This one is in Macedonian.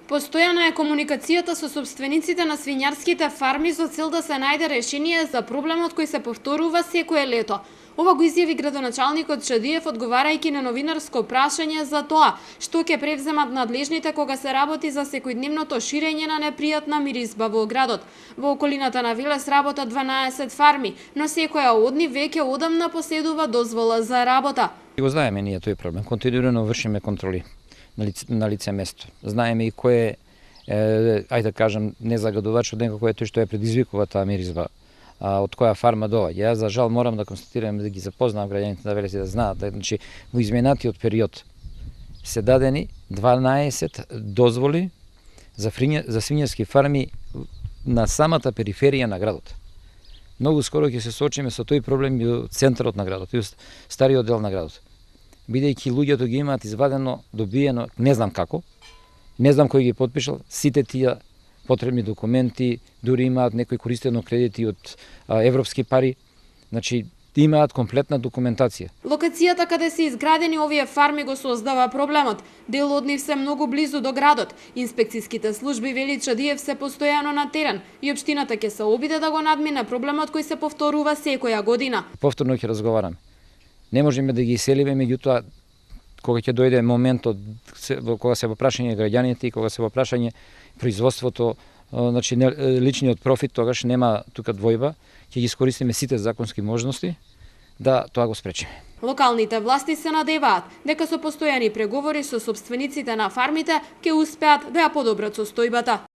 Постојана е комуникацијата со собствениците на свињарските фарми со цел да се најде решение за проблемот кој се повторува секое лето. Ова го изјави градоначалникот Шадиев одговарајќи на новинарско прашање за тоа што ќе превземат надлежните кога се работи за секојдневното ширење на непријатна миризба во градот. Во околината на Велес работат 12 фарми, но секоја од нив веќе одамна поседува дозвола за работа. Го знаеме ние тој проблем. Континуирано вршиме контроли на лице место. Знаеме и кој е, ајде да кажам, незагадувач од некој кој е тој што ја предизвикува таа миризба, од која фарма доаѓа. Јас за жал морам да констатирам да ги запознам граѓаните на Велес да знаат, значи во изминатиот период се дадени 12 дозволи за свињарски фарми на самата периферија на градот. Многу скоро ќе се соочиме со тој проблем и во центарот на градот, и стариот дел на градот. Бидејќи луѓето ги имаат извадено, добиено, не знам како, не знам кој ги потпишал, сите тие потребни документи, дури имаат некои користено кредити од европски пари, значи имаат комплетна документација. Локацијата каде се изградени овие фарми го создава проблемот. Дел од нив се многу близу до градот. Инспекцијските служби, вели Шадиев, се постојано на терен и општината ќе се обиде да го надмине проблемот кој се повторува секоја година. Повторно ќе разговараме. Не можеме да ги иселиме, меѓутоа кога ќе дојде моментот кога се во прашање граѓаните и кога се во прашање производството, значи личниот профит, тогаш нема тука двојба, ќе ги искористиме сите законски можности да тоа го спречиме. Локалните власти се надеваат дека со постојани преговори со собствениците на фармите ќе успеат да ја подобрат состојбата.